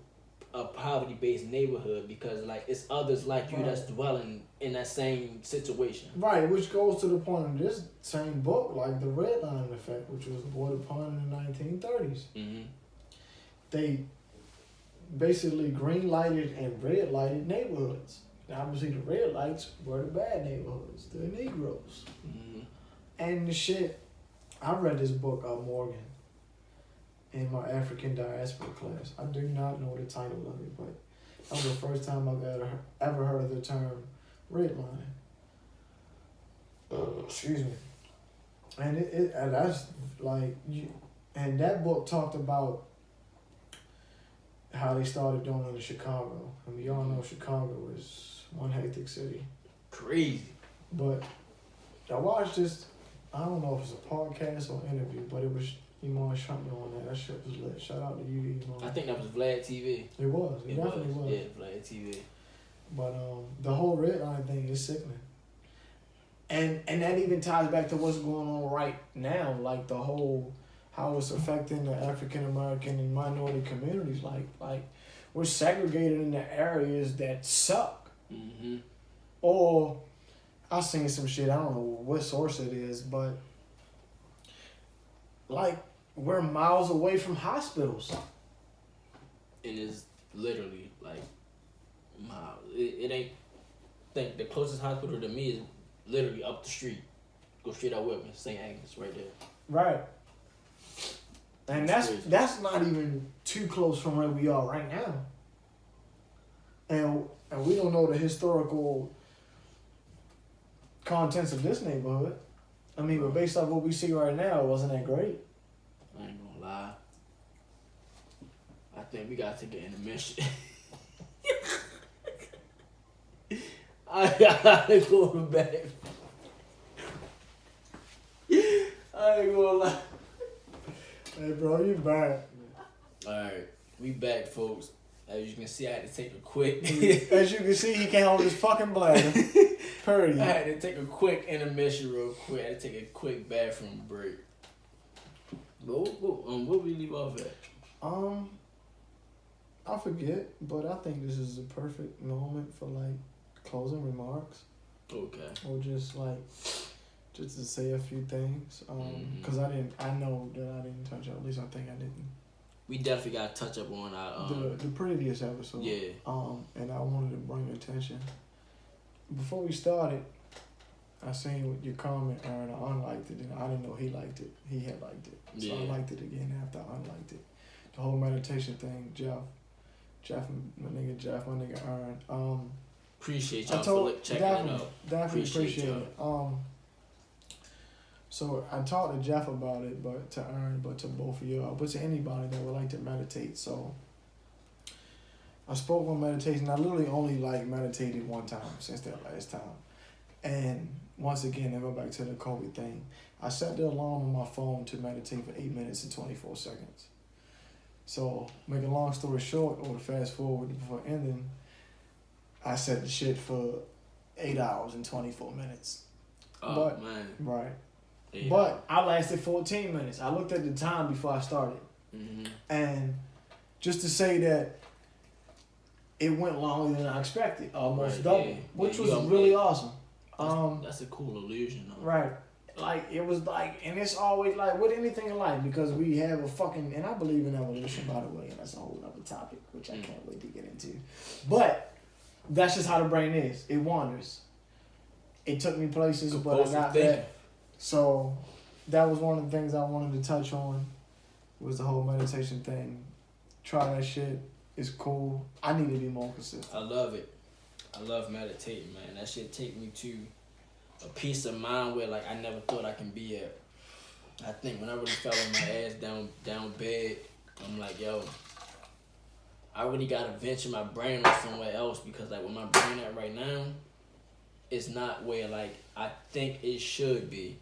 a poverty-based neighborhood because like it's others like you that's dwelling in that same situation. Right, which goes to the point of this same book, like the Red Line Effect, which was brought upon in the 1930s. Mm-hmm. They basically green lighted and red lighted neighborhoods. Now, obviously, the red lights were the bad neighborhoods, the Negroes. Mm-hmm. And the shit, I read this book, Morgan, in my African diaspora class. I do not know the title of it, but that was the first time I've ever heard of the term redlining. Excuse me. And and that's like, and that book talked about how they started doing it in Chicago. And we all know Chicago is one hectic city. Crazy. But I watched this, I don't know if it's a podcast or interview, but it was Iman Shumpner on that. That shit was lit. Shout out to you, Iman. I think that was Vlad TV. It was. It definitely was. Yeah, Vlad TV. But the whole red line thing is sickening. And that even ties back to what's going on right now, like the whole how it's affecting the African American and minority communities. Like we're segregated in the areas that suck. Mm-hmm. Or I seen some shit, I don't know what source it is, but like we're miles away from hospitals. And it's literally like miles. It ain't. Think the closest hospital to me is literally up the street. Go straight out Whitman, St. Agnes, right there. Right. And that's not even too close from where we are right now. And we don't know the historical contents of this neighborhood. I mean, but based off what we see right now, it wasn't that great. I ain't gonna lie. I think we gotta take an intermission. I gotta go to bed. I ain't gonna lie. Hey, bro, you back. Alright, we back, folks. As you can see, I had to take a quick. As you can see, he can't hold his fucking bladder. Period. I had to take a quick intermission real quick. I had to take a quick bathroom break. But what we leave off at? I forget, but I think this is a perfect moment for like closing remarks. Okay. Or just to say a few things. Cause I know that I didn't touch up. At least I think I didn't. We definitely got to touch up on our the previous episode. Yeah. And I wanted to bring attention. Before we started, I seen your comment, Aaron. I unliked it, and I didn't know he liked it. He had liked it, so I liked it again after I unliked it. The whole meditation thing, my nigga Aaron. Appreciate y'all for checking it out. Definitely appreciate it. So I talked to Jeff about it, but to Aaron, but to both of y'all, but to anybody that would like to meditate. So I spoke on meditation. I literally only meditated one time since that last time. And once again, I go back to the COVID thing. I set the alarm on my phone to meditate for 8 minutes and 24 seconds. So make a long story short, or to fast forward before ending, I set the shit for 8 hours and 24 minutes. Oh, man. Right. Yeah. But I lasted 14 minutes. I looked at the time before I started. Mm-hmm. And just to say that it went longer than I expected, almost double, which was really awesome. That's a cool illusion, though. Right. It was and it's always with anything in life, because we have a fucking, and I believe in evolution, by the way, and that's a whole other topic, which I can't wait to get into. But that's just how the brain is. It wanders. It took me places, but I got back. So that was one of the things I wanted to touch on, was the whole meditation thing. Try that shit. It's cool. I need to be more consistent. I love it. I love meditating, man. That shit take me to a peace of mind where I never thought I can be at. I think when I really fell on my ass down bed, I'm like, yo, I really gotta venture my brain on somewhere else, because where my brain at right now, it's not where I think it should be.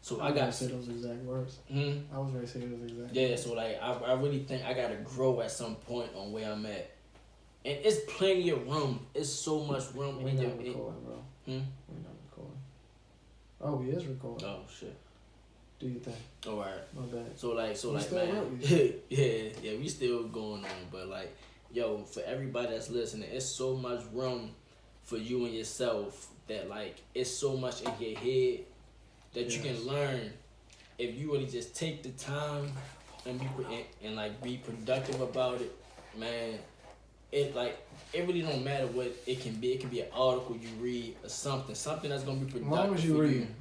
So I gotta say those exact words. I was ready to say those exact words. Yeah, so I really think I gotta grow at some point on where I'm at. And it's plenty of room. It's so much room. We're not recording, bro. We're not recording. Oh, we is recording. Oh shit. Do you think? All right. My bad. So man. yeah, we still going on, but yo, for everybody that's listening, it's so much room for you and yourself that it's so much in your head that you can learn if you really just take the time and be productive about it, man. It really don't matter what it can be. It can be an article you read or something that's gonna be productive. As long as you reading.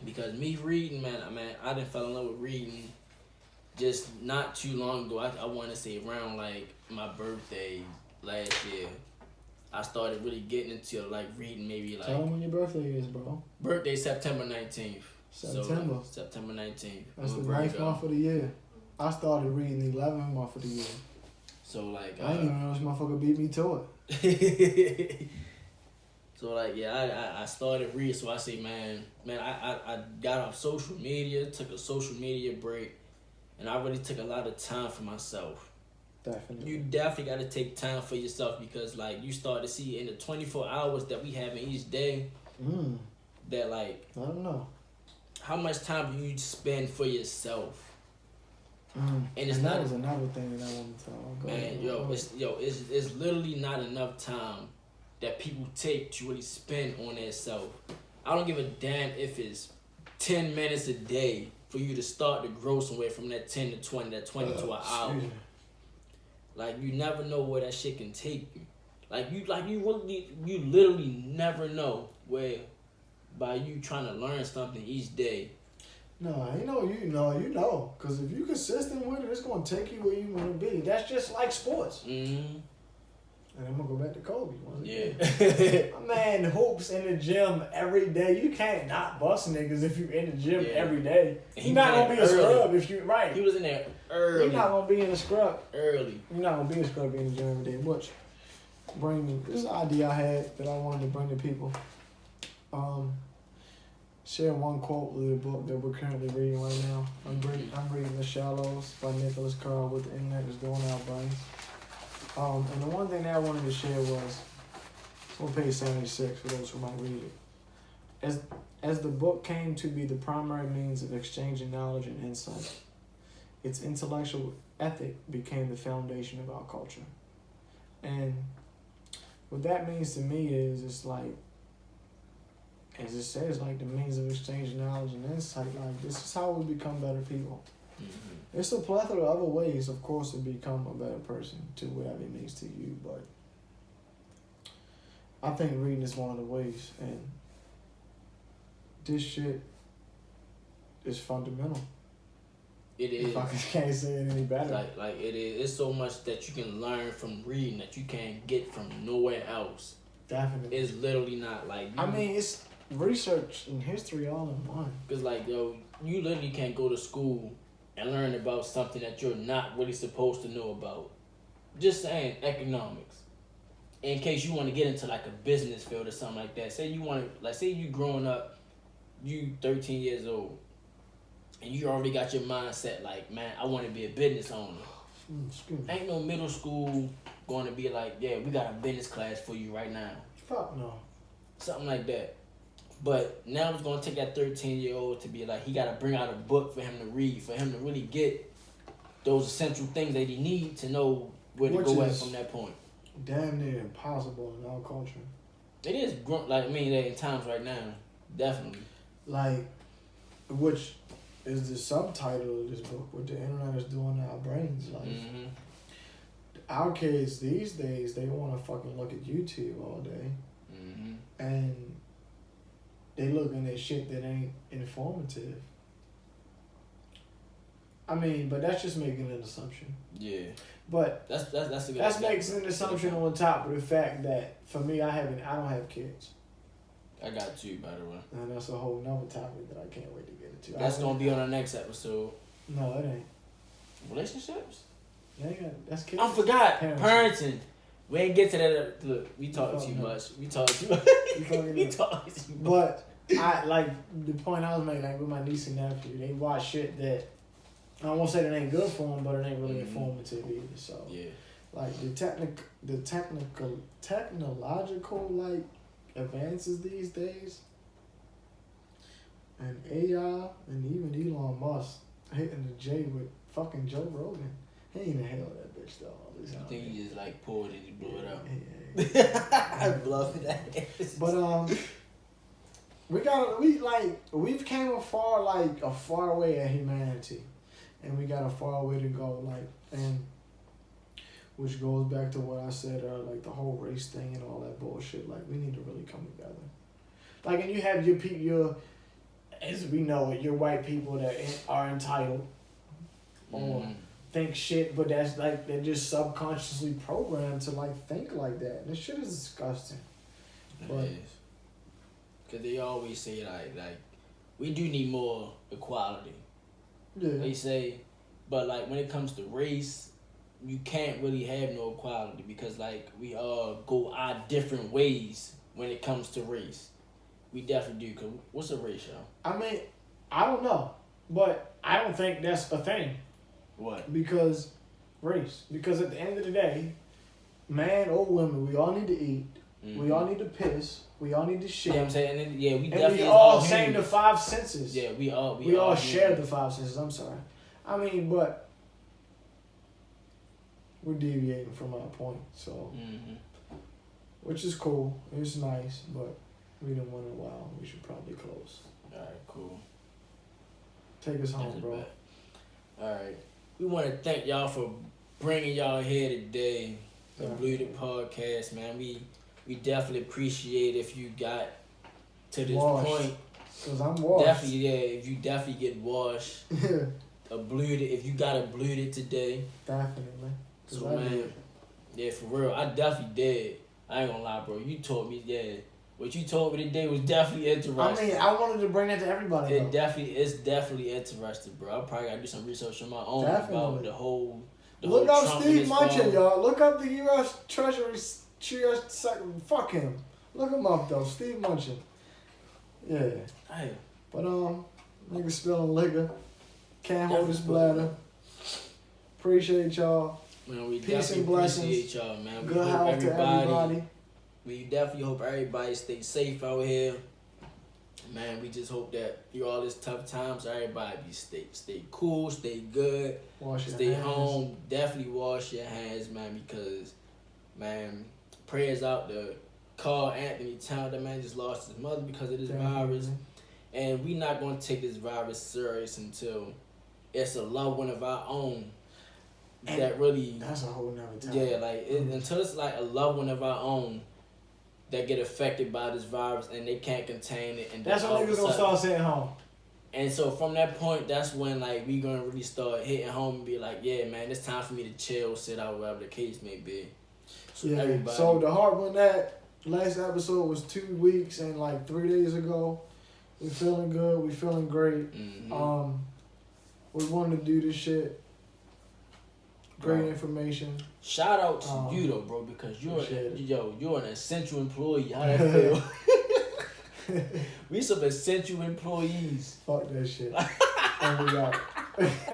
Because me reading, man, I done fell in love with reading just not too long ago. I want to say around my birthday last year. I started really getting into reading maybe Tell them when your birthday is, bro. Birthday September 19th. September. So, September 19th. That's the 9th month of the year. I started reading the 11th month of the year. So I didn't even know this motherfucker beat me to it. So I started reading. So I say, man, I got off social media, took a social media break, and I really took a lot of time for myself. Definitely. You definitely got to take time for yourself, because you start to see in the 24 hours that we have in each day, that I don't know. How much time do you spend for yourself? And that was another thing that I wanted to talk about. Man, it's literally not enough time that people take to really spend on themselves. I don't give a damn if it's 10 minutes a day for you to start to grow somewhere from that 10 to 20, that 20 to an hour. You never know where that shit can take you. You literally never know where, by you trying to learn something each day, No, you know. Because if you're consistent with it, it's going to take you where you want to be. That's just like sports. Mm-hmm. And I'm going to go back to Kobe once again. Yeah. My man hoops in the gym every day. You can't not bust niggas if you're in the gym every day. You're not going to be a scrub if you right. He was in there early. You're not going to be in a scrub. Early. You're not going to be a scrub in the gym every day. Which this is an idea I had that I wanted to bring to people. Share one quote with the book that we're currently reading right now. I'm reading The Shallows by Nicholas Carl, What the Internet is Doing to Our Brains. And the one thing that I wanted to share was, it's on page 76 for those who might read it. As the book came to be the primary means of exchanging knowledge and insight, its intellectual ethic became the foundation of our culture. And what that means to me is, it's like, as it says, like the means of exchanging knowledge and insight, like this is how we become better people. Mm-hmm. It's a plethora of other ways, of course, to become a better person, to whatever it means to you, but I think reading is one of the ways, and this shit is fundamental. It is. If I can't say it any better. Like it is. It's so much that you can learn from reading that you can't get from nowhere else. Definitely. It's literally not like. I mean, it's research and history all in one. Cause like yo, you literally can't go to school and learn about something that you're not really supposed to know about. Just saying, economics. In case you want to get into like a business field or something like that. Say you growing up, you 13 years old, and you already got your mindset like, man, I want to be a business owner. Ain't no middle school going to be like, yeah, we got a business class for you right now. Fuck no. Something like that. But now it's going to take that 13-year-old to be like, he got to bring out a book for him to read, for him to really get those essential things that he needs to know where to go at from that point. Damn near impossible in our culture. It is, like, I mean, in times right now, definitely. Like, which is the subtitle of this book, what the internet is doing to our brains. Like, our kids these days, they want to fucking look at YouTube all day. Mm-hmm. And they looking at shit that ain't informative. I mean, but that's just making an assumption. Yeah. But that's a good that makes an assumption on top of the fact that for me, I don't have kids. I got you, by the way. And that's a whole nother topic that I can't wait to get into. That's gonna be on our next episode. No, it ain't. Relationships? That's kids. I forgot. Parenting. We ain't get to that. Look, we talk too much. We talk too much. We talk too much. But I like the point I was making, like with my niece and nephew, they watch shit that I won't say that ain't good for them, but it ain't really informative either. So yeah, like the technological like advances these days, and AI, and even Elon Musk hitting the J with fucking Joe Rogan. He ain't in hell that bitch though. I think he just like pulled it and blew it out. Yeah. I bluffed that. But we've came a far way at humanity, and we got a far way to go. Like, and which goes back to what I said earlier, like the whole race thing and all that bullshit. Like, we need to really come together. Like, and you have your as we know it, your white people that are entitled or think shit, but that's like they're just subconsciously programmed to like think like that. And this shit is disgusting. It is. Cause they always say like we do need more equality. Yeah. They say, but like when it comes to race, you can't really have no equality because like we all go our different ways when it comes to race. We definitely do. Cause what's a race, y'all? I mean, I don't know, but I don't think that's a thing. What? Because race. Because at the end of the day, man or women, we all need to eat. Mm-hmm. We all need to piss. We all need to shit. Yeah, I'm saying, yeah, we and definitely we all humans. same the five senses. Yeah, we all share the five senses. I'm sorry. I mean, but we're deviating from our point, so which is cool. It's nice, but we done went a while. We should probably close. All right, cool. Take us home, bro. All right. We want to thank y'all for bringing y'all here today. The Abluted podcast, man. We definitely appreciate if you got to this point Cause I'm washed. Definitely, yeah. If you definitely get washed, abluted. If you got abluted today, Definitely. So man, yeah, for real, I definitely did. I ain't gonna lie, bro. You told me, yeah. What you told me today was definitely interesting. I mean, I wanted to bring that to everybody. It's definitely interesting, bro. I probably gotta do some research on my own about the whole. Look whole up Trump Steve Mnuchin, phone. y'all. Look up the U.S. Treasury. Fuck him. Look him up though, Steve Mnuchin. Yeah. Hey. But nigga spilling liquor. Can't hold his bladder. Appreciate y'all. Man, we Peace and definitely blessings. appreciate y'all, man. We Good hope health to everybody. We definitely hope everybody stay safe out here. Man, we just hope that through all this tough times, everybody stay cool, stay good, stay home. Definitely wash your hands, man, because, man, prayers out to Carl Anthony Town. That man just lost his mother because of this virus. And we not going to take this virus serious until it's a loved one of our own that really... That's a whole nother time. Yeah, like, until it's like a loved one of our own that get affected by this virus and they can't contain it. And that's when niggas gonna start sitting home. And so from that point, that's when like we gonna really start hitting home and be like, yeah, man, it's time for me to chill, sit out, whatever the case may be. So yeah. everybody. So the heart on that last episode was 2 weeks and like 3 days ago. We feeling good. We feeling great. Mm-hmm. We wanted to do this shit. Great information. Shout out to you though, bro, because you're an essential employee. How that feel? We some essential employees. Fuck that shit. And we out.